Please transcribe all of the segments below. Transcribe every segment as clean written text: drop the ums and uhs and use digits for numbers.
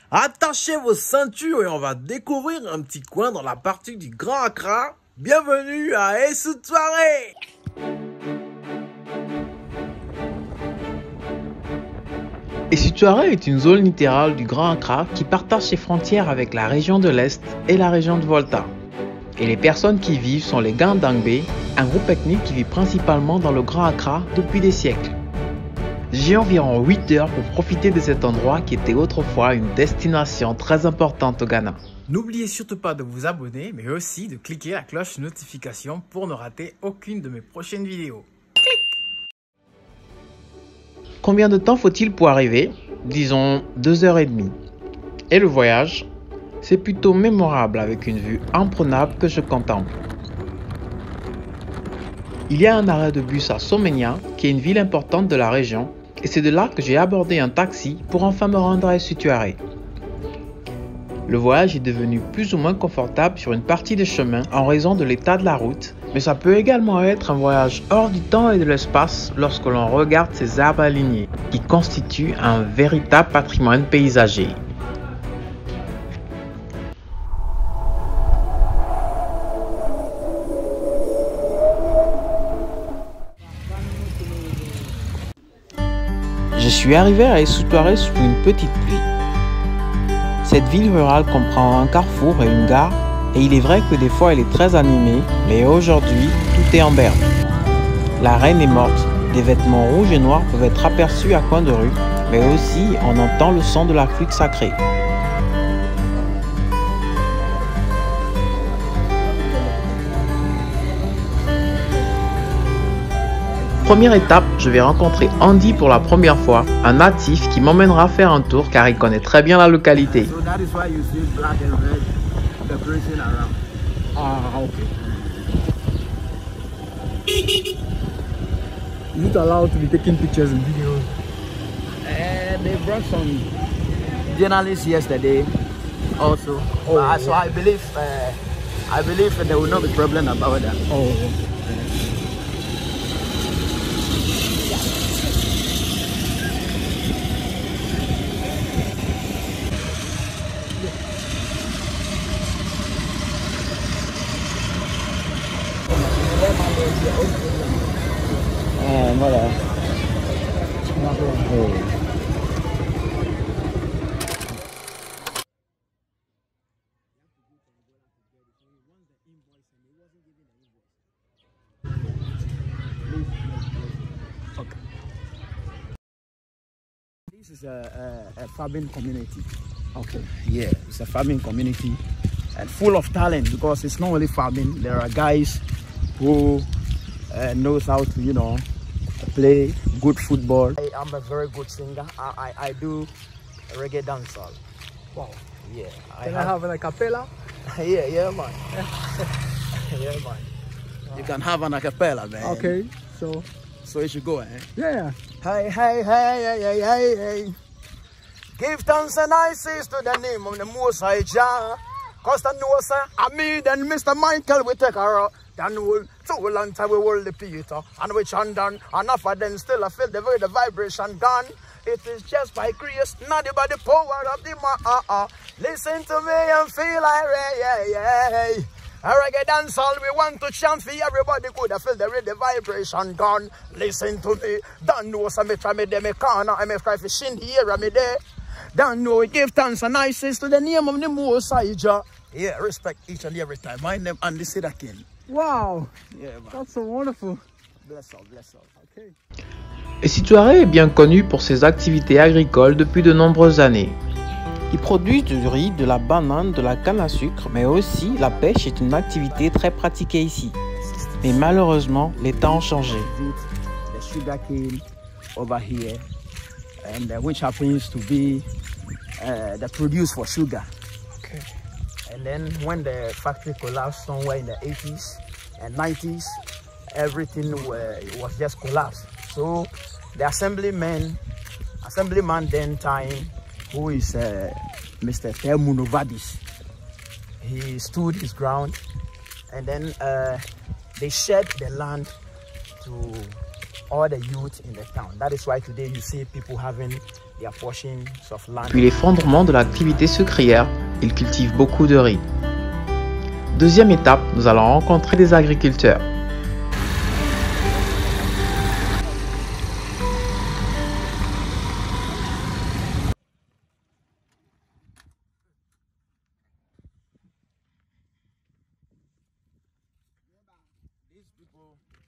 Attachez vos ceintures et on va découvrir un petit coin dans la partie du Grand Accra. Bienvenue à Essout-Soirée. Essout-Soirée est une zone littérale du Grand Accra qui partage ses frontières avec la région de l'Est et la région de Volta. Et les personnes qui y vivent sont les Gandangbe, un groupe ethnique qui vit principalement dans le Grand Accra depuis des siècles. J'ai environ 8 heures pour profiter de cet endroit qui était autrefois une destination très importante au Ghana. N'oubliez surtout pas de vous abonner, mais aussi de cliquer la cloche de notification pour ne rater aucune de mes prochaines vidéos. Combien de temps faut-il pour arriver? Disons 2h30. Et le voyage? C'est plutôt mémorable avec une vue imprenable que je contemple. Il y a un arrêt de bus à Somenia, qui est une ville importante de la région, et c'est de là que j'ai abordé un taxi pour enfin me rendre à Essout-Soirée. Le voyage est devenu plus ou moins confortable sur une partie des chemins en raison de l'état de la route, mais ça peut également être un voyage hors du temps et de l'espace lorsque l'on regarde ces arbres alignés, qui constituent un véritable patrimoine paysager. Je suis arrivé à Essout-Soirée sous une petite pluie. Cette ville rurale comprend un carrefour et une gare, et il est vrai que des fois elle est très animée, mais aujourd'hui tout est en berne. La reine est morte, des vêtements rouges et noirs peuvent être aperçus à coin de rue, mais aussi on entend le son de la flûte sacrée. Première étape, je vais rencontrer Andy pour la première fois, un natif qui m'emmènera faire un tour car il connaît très bien la localité. Is it allowed to be taking pictures and videos? They brought some journalists yesterday also. Oh, So I believe there will not be problem about that. Oh. Voilà. This is a farming community. Okay. Yeah, it's a farming community and full of talent because it's not only farming. There are guys who knows how to, play good football. I'm a very good singer. I do reggae dancehall. Wow. Yeah. Can I have an a cappella? Yeah, man. Yeah, man. You can have an acapella, man. Okay. So you should go, eh? yeah. Hey, hey, hey, hey, hey, hey, hey. Give thanks and I says to the name of the Most High Jah. Cause the know, sir, I mean, then Mr. Michael, we take her out. Then we'll too long time we hold the Peter. And we chant down. And after then still I feel the vibration gone. It is just by grace, not by the power of the man. Listen to me and feel like, yeah. A reggae dancehall, we want to chant for everybody could have feel the vibration gone. Listen to me, don't know some try me there, me corner, I may cry for sin here, me there. Don't know we give thanks and nices to the name of the Most High Jah. Yeah, respect each and every time. My name Andy Sidakin. Wow. Yeah, man. That's so wonderful. Bless all, bless all. Okay. Essout-Soirée est bien connu pour ses activités agricoles depuis de nombreuses années. Ils produisent du riz, de la banane, de la canne à sucre, mais aussi la pêche est une activité très pratiquée ici. Mais malheureusement, les temps ont changé. The sugar cane over here, and which happens to be the produce for sugar. Okay. And then when the factory collapsed somewhere in the 80s and 90s, everything was just collapsed. So the assemblyman then time, who is Mr. Temu Novadis, he stood his ground, and then they shared the land to all the youth in the town. That is why today you see people having their portions of land. Depuis l'effondrement de l'activité sucrière, ils cultivent beaucoup de riz. Deuxième étape, nous allons rencontrer des agriculteurs.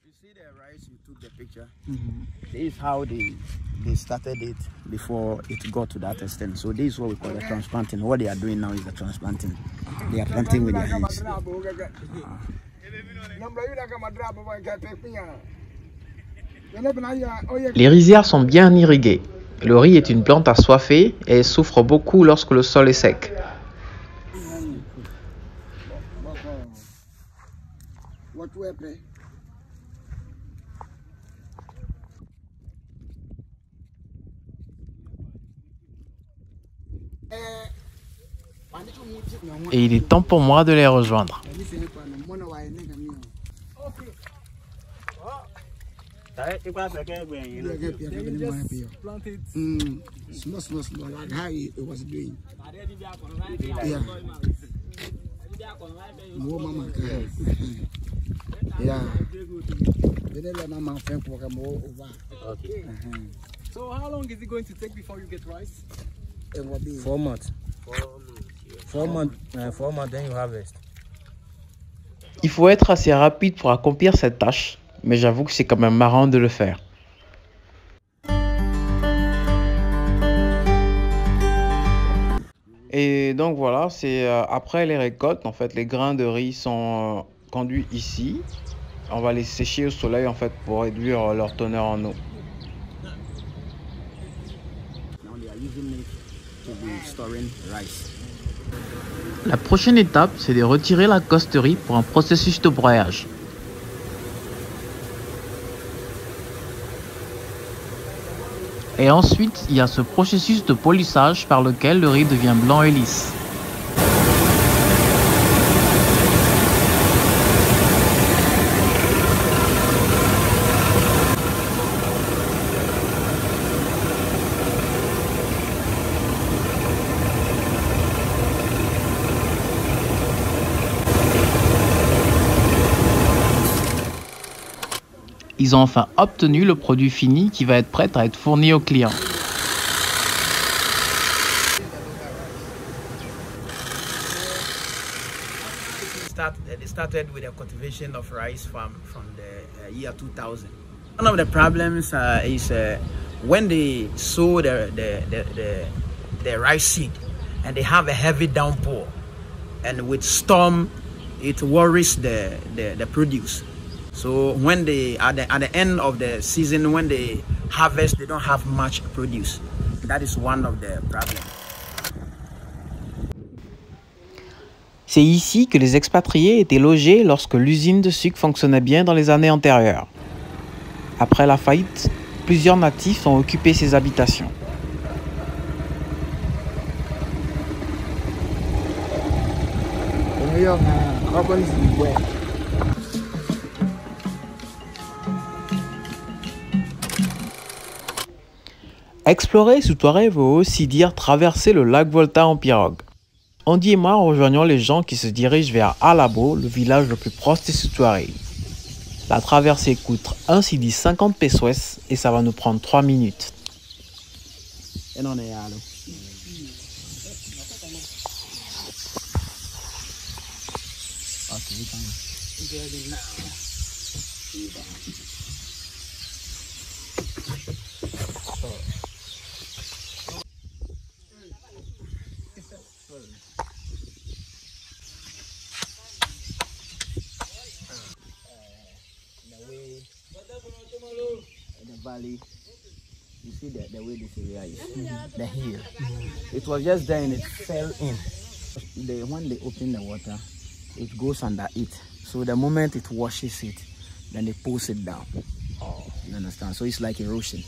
You see the rice, you took the picture. This is how they started it before it got to that extent. So this is what we call the transplanting. What they are doing now is the transplanting. They are planting with their hands. Les rizières sont bien irriguées. Le riz est une plante assoiffée et elle souffre beaucoup lorsque le sol est sec. Et il est temps pour moi de les rejoindre. So how long is it going to take before you get rice? 4 months. 4 months, then you harvest. Il faut être assez rapide pour accomplir cette tâche, mais j'avoue que c'est quand même marrant de le faire. Et donc voilà, c'est après les récoltes, en fait, les grains de riz sont conduits ici. On va les sécher au soleil en fait pour réduire leur teneur en eau. La prochaine étape, c'est de retirer la costerie pour un processus de broyage. Et ensuite, il y a ce processus de polissage par lequel le riz devient blanc et lisse. Ils ont enfin obtenu le produit fini qui va être prêt à être fourni aux clients. They started with the cultivation of rice from the year 2000. One of the problems is when they sow the rice seed and they have a heavy downpour, and with storm it worries the produce. So when they at the end of the season, when they harvest, they don't have much produce. That is one of the problems. C'est ici que les expatriés étaient logés lorsque l'usine de sucre fonctionnait bien dans les années antérieures. Après la faillite, plusieurs natifs ont occupé ces habitations. Explorer sous Touareg veut aussi dire traverser le lac Volta en pirogue. Andy et moi rejoignons les gens qui se dirigent vers Alabo, le village le plus proche des Touareg. La traversée coûte 50 pesos et ça va nous prendre 3 minutes. Valley, you see the way this area is, the hill. It was just there and it fell in. When they open the water, it goes under it. So the moment it washes it, then they pulls it down. Oh, you understand? So it's like erosion.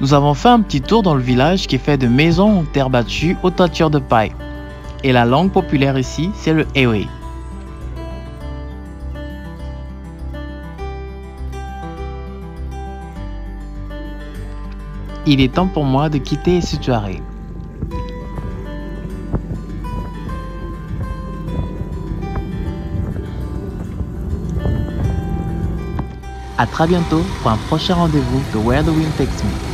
Nous avons fait un petit tour dans le village qui est fait de maisons en terre battue aux toitures de paille. Et la langue populaire ici, c'est le ewe. Il est temps pour moi de quitter Essutuare. À très bientôt pour un prochain rendez-vous de Where the Wind Takes Me.